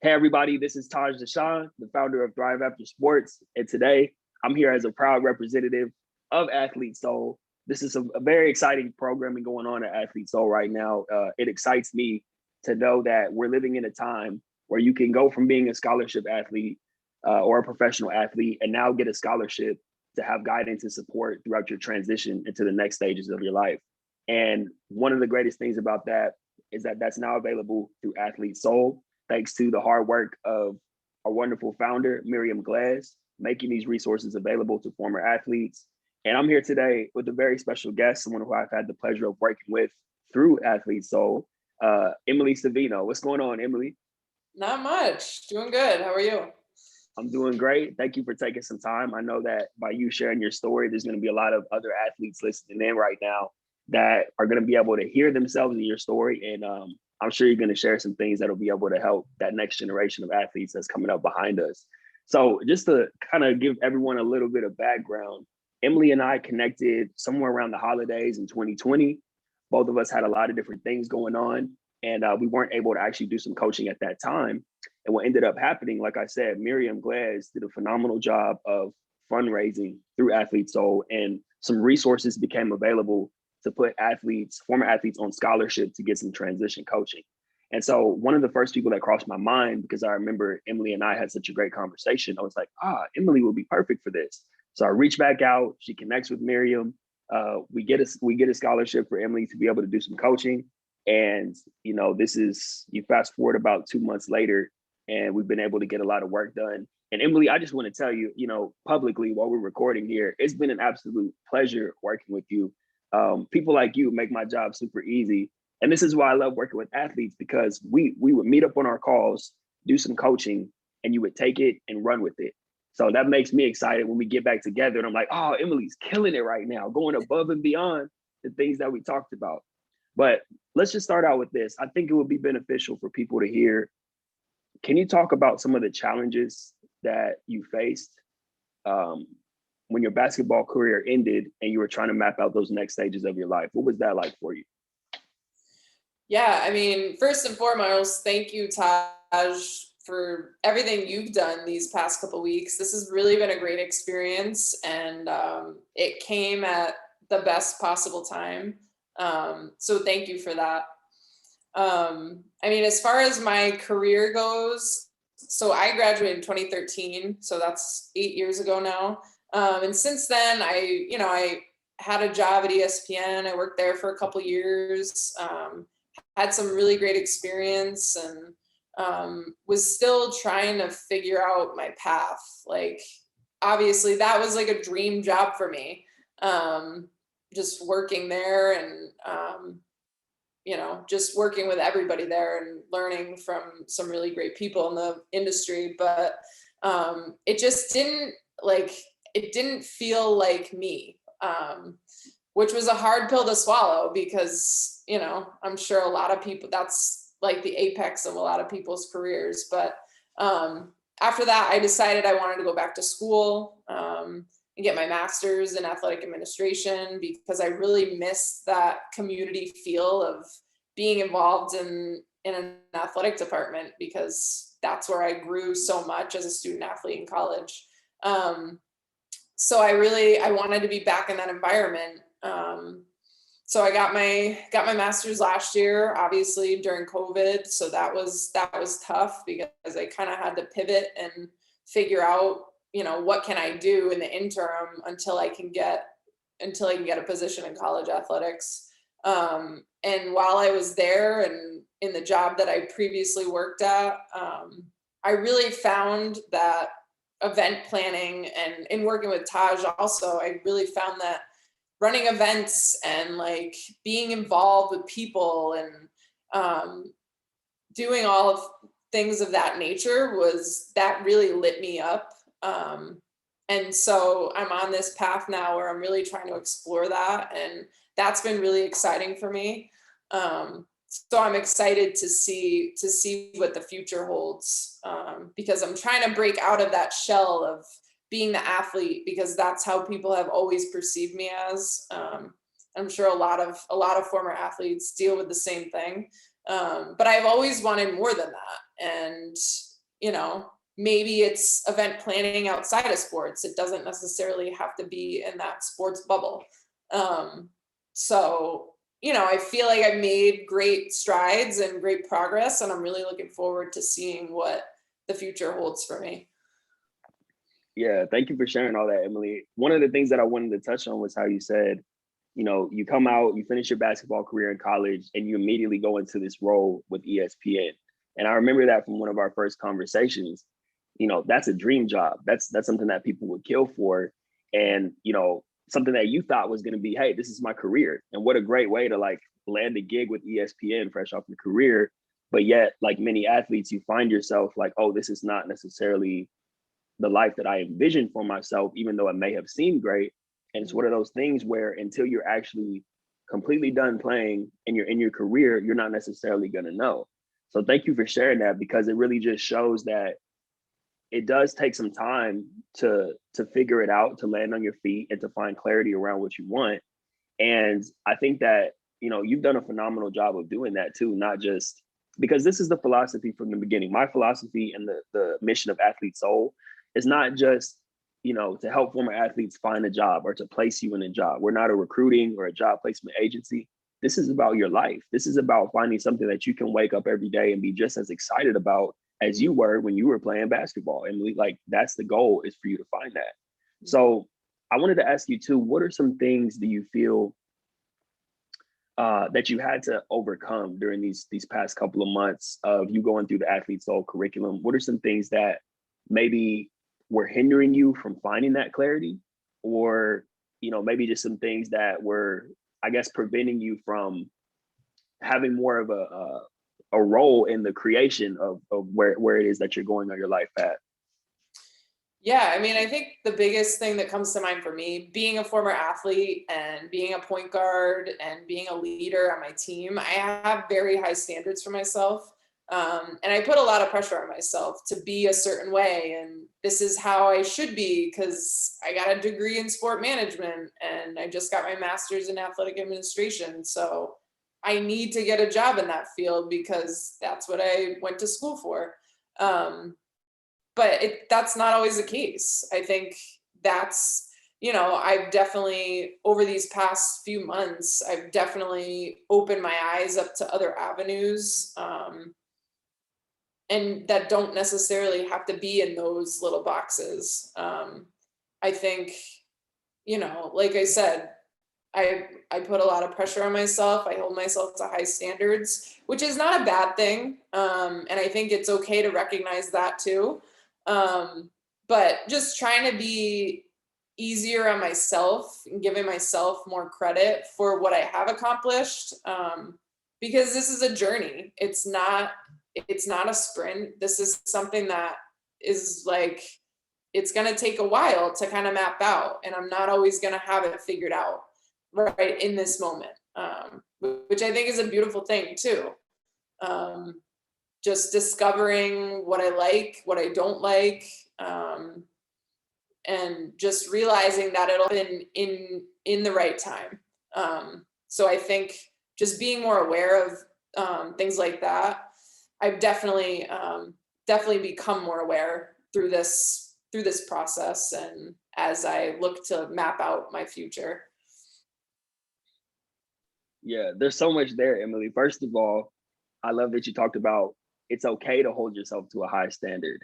Hey, everybody, this is Taj Deshawn, the founder of ThriveAfterSports. And today I'm here as a proud representative of Athlete Soul. This is a very exciting programming going on at Athlete Soul right now. It excites me to know that we're living in a time where you can go from being a scholarship athlete or a professional athlete and now get a scholarship to have guidance and support throughout your transition into the next stages of your life. And one of the greatest things about that is that that's now available through Athlete Soul, thanks to the hard work of our wonderful founder, Miriam Glass, making these resources available to former athletes. And I'm here today with a very special guest, someone who I've had the pleasure of working with through Athlete Soul, Emily Savino. What's going on, Emily? Not much. Doing good. How are you? I'm doing great. Thank you for taking some time. I know that by you sharing your story, there's going to be a lot of other athletes listening in right now that are going to be able to hear themselves in your story. And I'm sure you're going to share some things that'll be able to help that next generation of athletes that's coming up behind us. So just to kind of give everyone a little bit of background, Emily and I connected somewhere around the holidays in 2020. Both of us had a lot of different things going on, and we weren't able to actually do some coaching at that time. And what ended up happening, like I said, Miriam Glass did a phenomenal job of fundraising through Athlete Soul, and some resources became available to put former athletes on scholarship to get some transition coaching. And so one of the first people that crossed my mind, because I remember Emily and I had such a great conversation, I was like, Emily would be perfect for this. So I reached back out, she connects with Miriam. We get a scholarship for Emily to be able to do some coaching. And, you fast forward about 2 months later, and we've been able to get a lot of work done. And Emily, I just want to tell you, publicly while we're recording here, it's been an absolute pleasure working with you. People like you make my job super easy. And this is why I love working with athletes, because we would meet up on our calls, do some coaching, and you would take it and run with it. So that makes me excited when we get back together and I'm like, oh, Emily's killing it right now, going above and beyond the things that we talked about. But let's just start out with this. I think it would be beneficial for people to hear. Can you talk about some of the challenges that you faced when your basketball career ended and you were trying to map out those next stages of your life? What was that like for you? Yeah, I mean, first and foremost, thank you, Taj, for everything you've done these past couple weeks. This has really been a great experience, and it came at the best possible time. So thank you for that. I mean, as far as my career goes, so I graduated in 2013, so that's 8 years ago now. And since then, I had a job at ESPN. I worked there for a couple years, had some really great experience, and was still trying to figure out my path. Like, obviously, that was like a dream job for me, just working there and, just working with everybody there and learning from some really great people in the industry. But it just didn't feel like me, which was a hard pill to swallow because, I'm sure a lot of people, that's like the apex of a lot of people's careers. But after that, I decided I wanted to go back to school and get my master's in athletic administration, because I really missed that community feel of being involved in an athletic department, because that's where I grew so much as a student athlete in college. So I wanted to be back in that environment. So I got my master's last year, obviously during COVID. So that was tough, because I kind of had to pivot and figure out, what can I do in the interim until I can get a position in college athletics. And while I was there and in the job that I previously worked at, I really found that event planning, and in working with Taj also, I really found that running events and like being involved with people and doing all of things of that nature that really lit me up. And so I'm on this path now where I'm really trying to explore that, and that's been really exciting for me. So I'm excited to see what the future holds, because I'm trying to break out of that shell of being the athlete, because that's how people have always perceived me as. I'm sure a lot of former athletes deal with the same thing, but I've always wanted more than that. And maybe it's event planning outside of sports. It doesn't necessarily have to be in that sports bubble. So, I feel like I've made great strides and great progress, and I'm really looking forward to seeing what the future holds for me. Yeah, thank you for sharing all that, Emily. One of the things that I wanted to touch on was how you said, you come out, you finish your basketball career in college, and you immediately go into this role with ESPN. And I remember that from one of our first conversations. That's a dream job. That's something that people would kill for. And, something that you thought was going to be, hey, this is my career. And what a great way to like land a gig with ESPN fresh off your career. But yet, like many athletes, you find yourself like, oh, this is not necessarily the life that I envisioned for myself, even though it may have seemed great. And it's one of those things where until you're actually completely done playing and you're in your career, you're not necessarily going to know. So thank you for sharing that, because it really just shows that it does take some time to figure it out, to land on your feet and to find clarity around what you want. And I think that, you've done a phenomenal job of doing that too, not just because this is the philosophy from the beginning. My philosophy and the mission of Athlete Soul is not just, to help former athletes find a job or to place you in a job. We're not a recruiting or a job placement agency. This is about your life. This is about finding something that you can wake up every day and be just as excited about as you were when you were playing basketball. And that's the goal, is for you to find that. So I wanted to ask you too, what are some things do you feel that you had to overcome during these past couple of months of you going through the Athlete Soul curriculum? What are some things that maybe were hindering you from finding that clarity, or maybe just some things that were, I guess, preventing you from having more of a role in the creation of where it is that you're going on your life path? Yeah, I mean, I think the biggest thing that comes to mind for me, being a former athlete and being a point guard and being a leader on my team, I have very high standards for myself. And I put a lot of pressure on myself to be a certain way. And this is how I should be, because I got a degree in sport management and I just got my master's in athletic administration. So I need to get a job in that field because that's what I went to school for. But that's not always the case. I think that's, I've definitely, over these past few months, I've definitely opened my eyes up to other avenues, and that don't necessarily have to be in those little boxes. I think, like I said, I put a lot of pressure on myself. I hold myself to high standards, which is not a bad thing. And I think it's okay to recognize that too. But just trying to be easier on myself and giving myself more credit for what I have accomplished. Because this is a journey. It's not a sprint. This is something that is like, it's going to take a while to kind of map out, and I'm not always going to have it figured out right in this moment, which I think is a beautiful thing too. Just discovering what I like, what I don't like, and just realizing that it'll happen in the right time. So I think just being more aware of things like that, I've definitely become more aware through this process, and as I look to map out my future. Yeah, there's so much there, Emily. First of all, I love that you talked about it's okay to hold yourself to a high standard,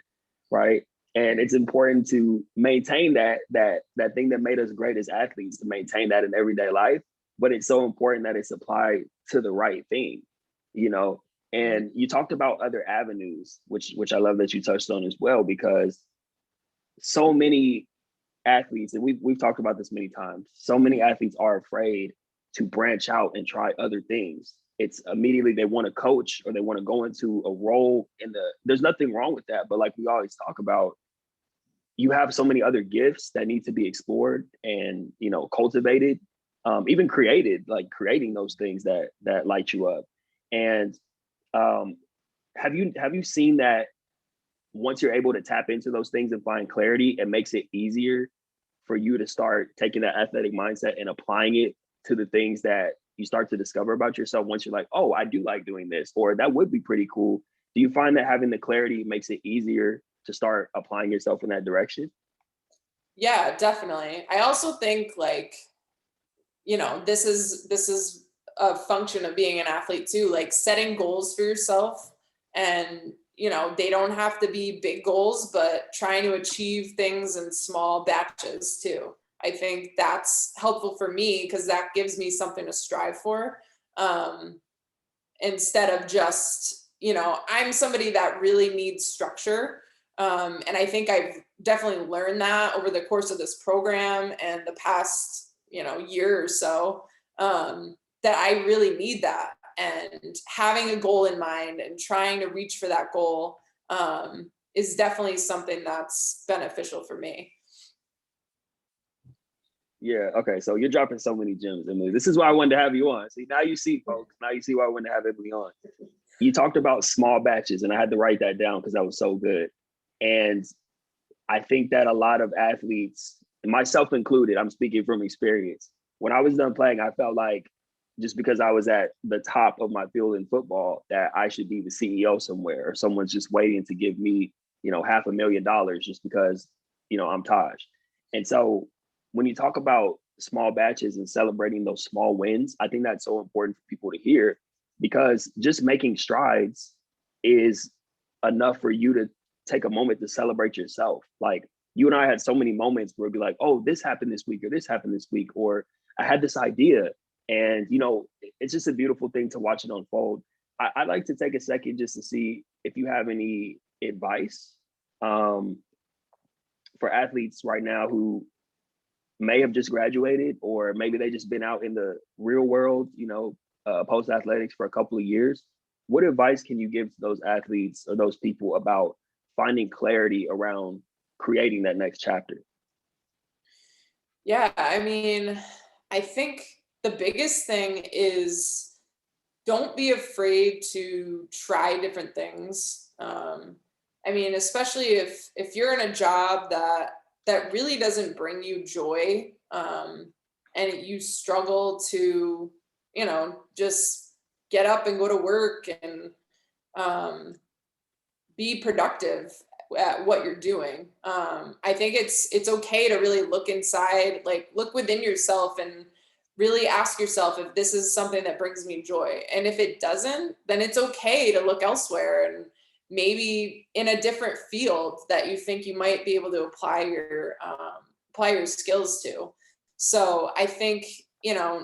right? And it's important to maintain that thing that made us great as athletes, to maintain that in everyday life. But it's so important that it's applied to the right thing, you know. And you talked about other avenues, which I love that you touched on as well, because so many athletes, and we've talked about this many times, so many athletes are afraid to branch out and try other things. It's immediately they want to coach or they want to go into a role there's nothing wrong with that. But like we always talk about, you have so many other gifts that need to be explored and, cultivated, even created, like creating those things that light you up. And have you seen that once you're able to tap into those things and find clarity, it makes it easier for you to start taking that athletic mindset and applying it to the things that you start to discover about yourself once you're like, oh, I do like doing this, or that would be pretty cool. Do you find that having the clarity makes it easier to start applying yourself in that direction? Yeah, definitely. I also think like, this is a function of being an athlete too, like setting goals for yourself. And they don't have to be big goals, but trying to achieve things in small batches too. I think that's helpful for me because that gives me something to strive for. um, Instead of just, I'm somebody that really needs structure. And I think I've definitely learned that over the course of this program and the past, year or so, that I really need that. And having a goal in mind and trying to reach for that goal, is definitely something that's beneficial for me. Yeah. Okay. So you're dropping so many gems, Emily. This is why I wanted to have you on. See, now you see, folks. Now you see why I wanted to have Emily on. You talked about small batches, and I had to write that down because that was so good. And I think that a lot of athletes, myself included, I'm speaking from experience. When I was done playing, I felt like just because I was at the top of my field in football, that I should be the CEO somewhere, or someone's just waiting to give me, $500,000 just because, I'm Taj. And so when you talk about small batches and celebrating those small wins, I think that's so important for people to hear, because just making strides is enough for you to take a moment to celebrate yourself. Like, you and I had so many moments where it'd be like, oh, this happened this week, or this happened this week, or I had this idea. And, it's just a beautiful thing to watch it unfold. I'd like to take a second just to see if you have any advice, um, for athletes right now who may have just graduated, or maybe they just been out in the real world, post athletics for a couple of years. What advice can you give to those athletes or those people about finding clarity around creating that next chapter? Yeah, I mean, I think the biggest thing is don't be afraid to try different things. I mean, especially if you're in a job that really doesn't bring you joy, and you struggle to, just get up and go to work and, um, be productive at what you're doing. I think it's okay to really look inside, like look within yourself and really ask yourself if this is something that brings me joy. And if it doesn't, then it's okay to look elsewhere and maybe in a different field that you think you might be able to apply your skills to. So I think,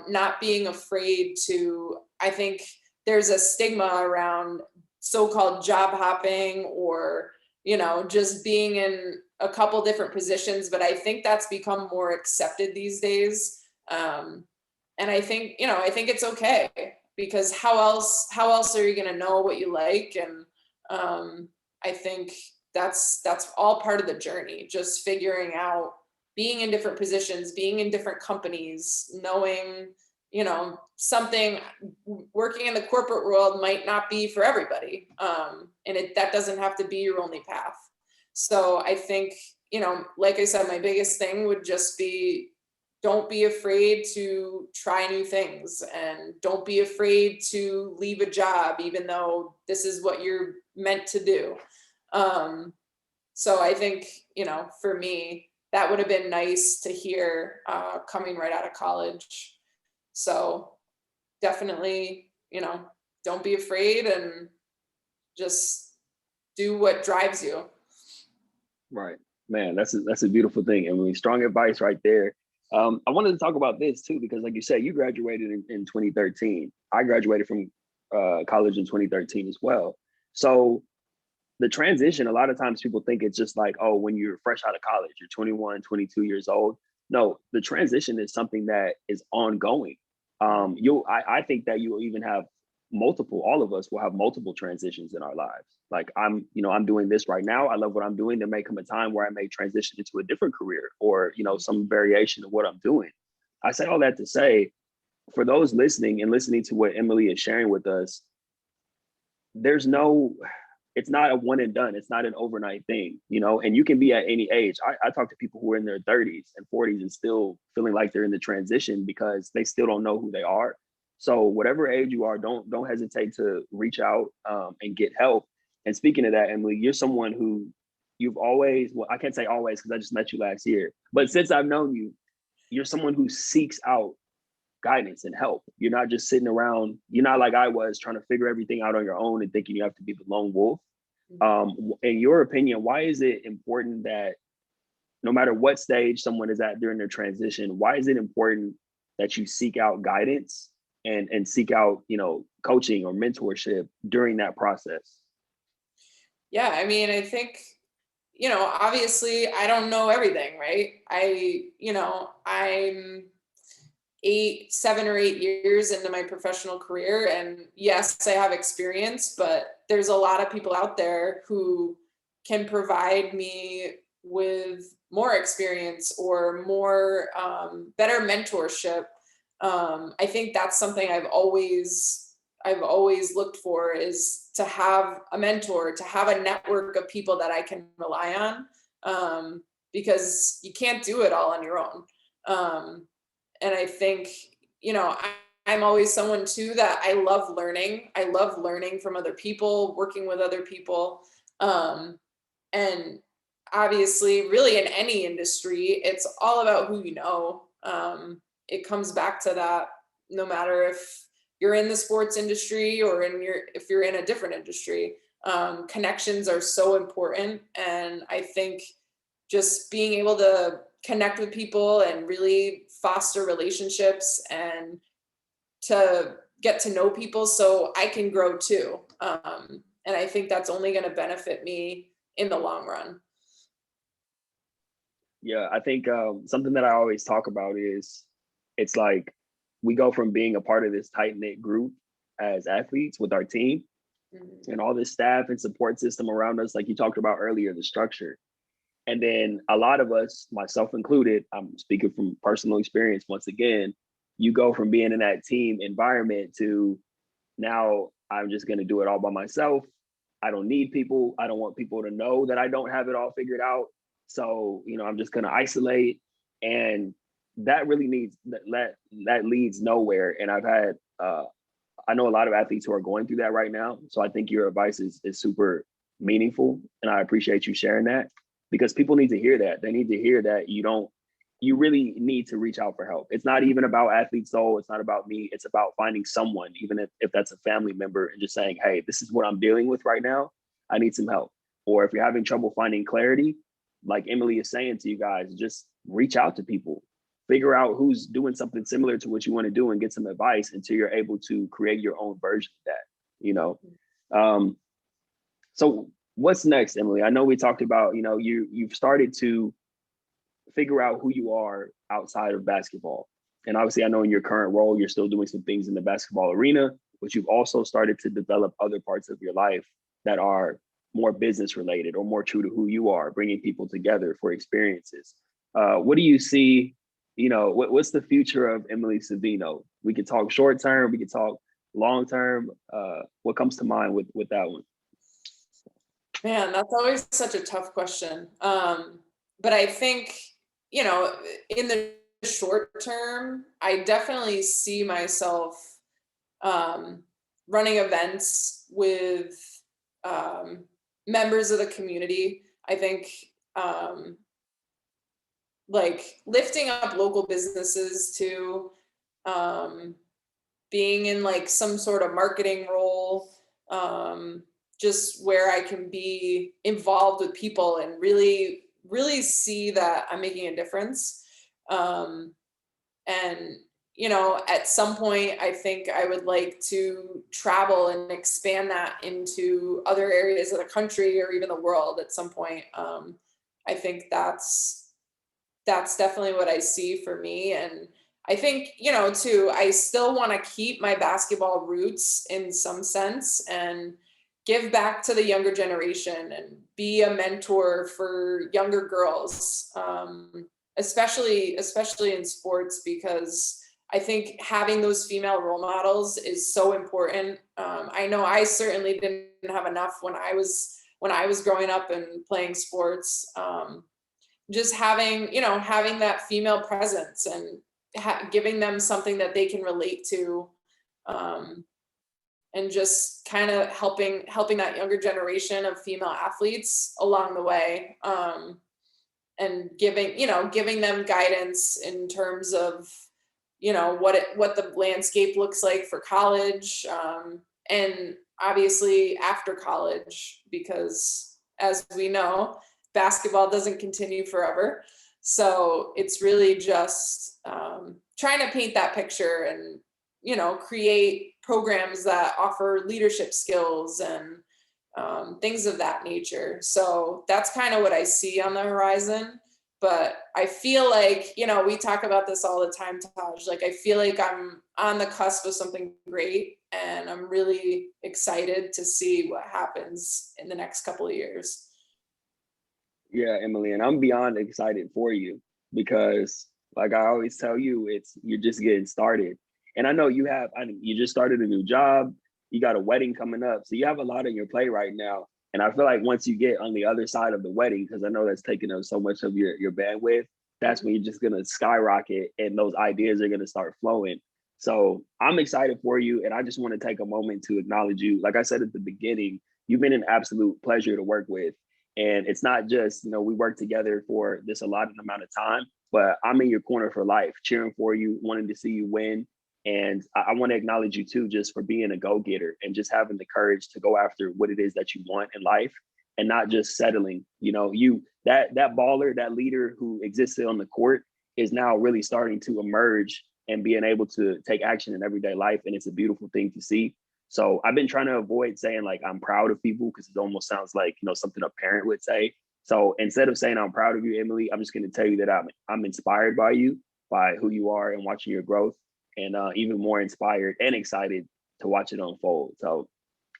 not being afraid to, I think there's a stigma around so-called job hopping or just being in a couple different positions, but I think that's become more accepted these days. And I think it's okay, because how else are you going to know what you like? And I think that's all part of the journey, just figuring out, being in different positions, being in different companies, knowing, something working in the corporate world might not be for everybody. And that doesn't have to be your only path. So I think, like I said, my biggest thing would just be, don't be afraid to try new things, and don't be afraid to leave a job, even though this is what you're meant to do. So I think, for me, that would have been nice to hear, coming right out of college. So definitely, don't be afraid and just do what drives you. Right. Man, that's a beautiful thing. I mean, strong advice right there. I wanted to talk about this too, because like you said, you graduated in 2013. I graduated from college in 2013 as well. So the transition, a lot of times people think it's just like, oh, when you're fresh out of college, you're 21, 22 years old. No, the transition is something that is ongoing. I think that you will even have all of us will have multiple transitions in our lives. Like I'm doing this right now. I love what I'm doing. There may come a time where I may transition into a different career, or, some variation of what I'm doing. I say all that to say, for those listening and listening to what Emily is sharing with us, there's no, it's not a one and done. It's not an overnight thing, and you can be at any age. I talk to people who are in their 30s and 40s and still feeling like they're in the transition because they still don't know who they are. So whatever age you are, don't hesitate to reach out, and get help. And speaking of that, Emily, you're someone who you've always, well, I can't say always because I just met you last year, but since I've known you, you're someone who seeks out guidance and help. You're not just sitting around, you're not like I was trying to figure everything out on your own and thinking you have to be the lone wolf. In your opinion, why is it important that no matter what stage someone is at during their transition, why is it important that you seek out guidance and seek out, coaching or mentorship during that process? Yeah, I mean, I think, obviously I don't know everything, right? I'm 7 or 8 years into my professional career. And yes, I have experience, but there's a lot of people out there who can provide me with more experience or more better mentorship. I think that's something I've always looked for, is to have a mentor, to have a network of people that I can rely on, because you can't do it all on your own. And I think, I'm always someone too that I love learning. I love learning from other people, working with other people. And obviously, really in any industry, it's all about who you know. It comes back to that, no matter if you're in the sports industry or if you're in a different industry. Connections are so important. And I think just being able to connect with people and really foster relationships and to get to know people so I can grow too. And I think that's only going to benefit me in the long run. Yeah, I think something that I always talk about is it's like we go from being a part of this tight knit group as athletes with our team and all this staff and support system around us, like you talked about earlier, the structure. And then a lot of us, myself included, I'm speaking from personal experience once again, you go from being in that team environment to now I'm just going to do it all by myself. I don't need people. I don't want people to know that I don't have it all figured out. So, I'm just going to isolate. And that really that leads nowhere. And I know a lot of athletes who are going through that right now. So I think your advice is super meaningful. And I appreciate you sharing that, because people need to hear that. They need to hear that you really need to reach out for help. It's not even about Athlete Soul. It's not about me. It's about finding someone, even if that's a family member, and just saying, hey, this is what I'm dealing with right now. I need some help. Or if you're having trouble finding clarity, like Emily is saying to you guys, just reach out to people. Figure out who's doing something similar to what you want to do and get some advice until you're able to create your own version of that, So what's next, Emily? I know we talked about, you've started to figure out who you are outside of basketball. And obviously I know in your current role, you're still doing some things in the basketball arena, but you've also started to develop other parts of your life that are more business related or more true to who you are, bringing people together for experiences. What do you see? What's the future of Emily Savino? We could talk short term, we could talk long term. What comes to mind with that one? Man, that's always such a tough question. But I think, in the short term, I definitely see myself running events with members of the community. I think like lifting up local businesses to being in like some sort of marketing role, just where I can be involved with people and really, really see that I'm making a difference. And, at some point, I think I would like to travel and expand that into other areas of the country or even the world at some point. I think that's definitely what I see for me. And I think, too, I still want to keep my basketball roots in some sense and give back to the younger generation and be a mentor for younger girls, especially in sports, because I think having those female role models is so important. I know I certainly didn't have enough when I was growing up and playing sports. Just having that female presence and giving them something that they can relate to, and just kind of helping that younger generation of female athletes along the way. And giving them guidance in terms of, what the landscape looks like for college, and obviously after college, because as we know, basketball doesn't continue forever. So it's really just trying to paint that picture and, create programs that offer leadership skills and things of that nature. So that's kind of what I see on the horizon. But I feel like, we talk about this all the time, Taj. Like, I feel like I'm on the cusp of something great, and I'm really excited to see what happens in the next couple of years. Yeah, Emily, and I'm beyond excited for you because, like I always tell you, you're just getting started. And I know you just started a new job, you got a wedding coming up, so you have a lot on your plate right now. And I feel like once you get on the other side of the wedding, because I know that's taking up so much of your bandwidth, that's when you're just gonna skyrocket and those ideas are gonna start flowing. So I'm excited for you, and I just want to take a moment to acknowledge you. Like I said at the beginning, you've been an absolute pleasure to work with. And it's not just, we work together for this allotted amount of time, but I'm in your corner for life, cheering for you, wanting to see you win. And I want to acknowledge you too, just for being a go-getter and just having the courage to go after what it is that you want in life and not just settling. That baller, that leader who existed on the court is now really starting to emerge and being able to take action in everyday life. And it's a beautiful thing to see. So I've been trying to avoid saying like I'm proud of people because it almost sounds like something a parent would say. So instead of saying I'm proud of you, Emily, I'm just going to tell you that I'm inspired by you, by who you are, and watching your growth, and even more inspired and excited to watch it unfold. So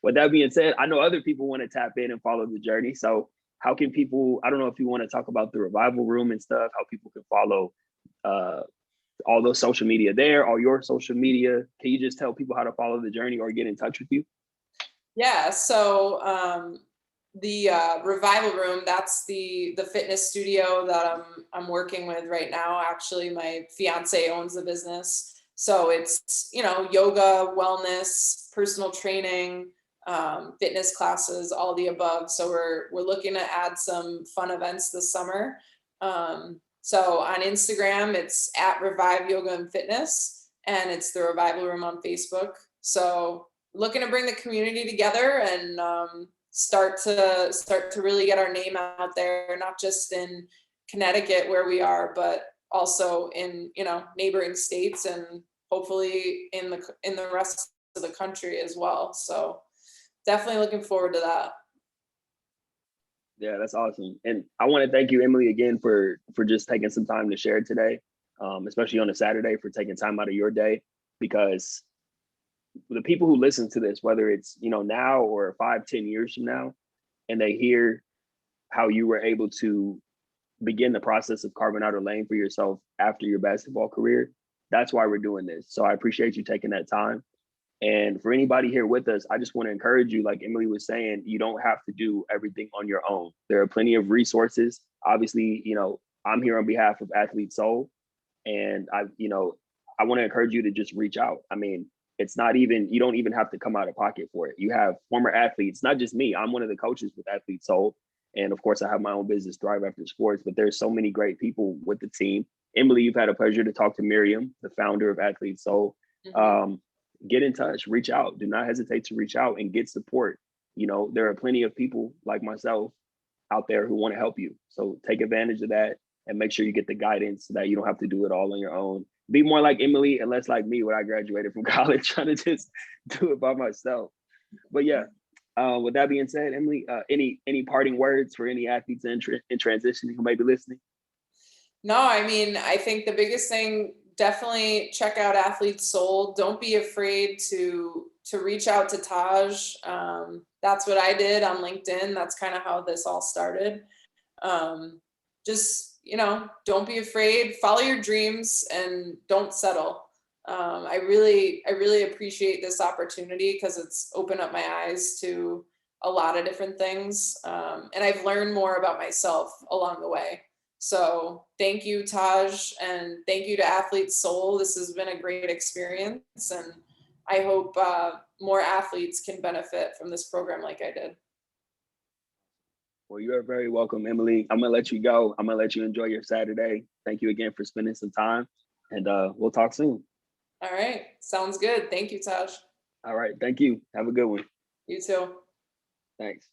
with that being said, I know other people want to tap in and follow the journey. So how can people? I don't know if you want to talk about the Revival Room and stuff. How people can follow all those social media there, all your social media. Can you just tell people how to follow the journey or get in touch with you? Yeah. So the Revival Room, that's the fitness studio that I'm working with right now. Actually, my fiance owns the business. So it's, yoga, wellness, personal training, fitness classes, all the above. So we're looking to add some fun events this summer. So on Instagram, it's at Revive Yoga and Fitness, and it's the Revival Room on Facebook. So looking to bring the community together and start to really get our name out there, not just in Connecticut where we are, but also in neighboring states and hopefully in the rest of the country as well. So definitely looking forward to that. Yeah, that's awesome. And I want to thank you, Emily, again for just taking some time to share today, especially on a Saturday, for taking time out of your day, because the people who listen to this, whether it's, now or 5-10 years from now, and they hear how you were able to begin the process of carving out a lane for yourself after your basketball career, that's why we're doing this. So I appreciate you taking that time. And for anybody here with us, I just want to encourage you, like Emily was saying, you don't have to do everything on your own. There are plenty of resources. Obviously, I'm here on behalf of Athlete Soul. And I want to encourage you to just reach out. I mean, you don't even have to come out of pocket for it. You have former athletes, not just me. I'm one of the coaches with Athlete Soul. And of course, I have my own business, ThriveAfterSports, but there's so many great people with the team. Emily, you've had a pleasure to talk to Miriam, the founder of Athlete Soul. Mm-hmm. Get in touch, reach out. Do not hesitate to reach out and get support. There are plenty of people like myself out there who want to help you. So take advantage of that and make sure you get the guidance so that you don't have to do it all on your own. Be more like Emily and less like me when I graduated from college, trying to just do it by myself. But yeah, with that being said, Emily, any parting words for any athletes in transition who may be listening? No, I mean, I think the biggest thing, definitely check out Athlete Soul. Don't be afraid to reach out to Taj. That's what I did on LinkedIn. That's kind of how this all started. Just, don't be afraid, follow your dreams and don't settle. I really appreciate this opportunity because it's opened up my eyes to a lot of different things. And I've learned more about myself along the way. So thank you, Taj, and thank you to Athlete Soul. This has been a great experience, and I hope more athletes can benefit from this program like I did. Well, you are very welcome, Emily. I'm gonna let you go. I'm gonna let you enjoy your Saturday. Thank you again for spending some time, and we'll talk soon. All right. Sounds good. Thank you, Taj. All right. Thank you. Have a good one. You too. Thanks.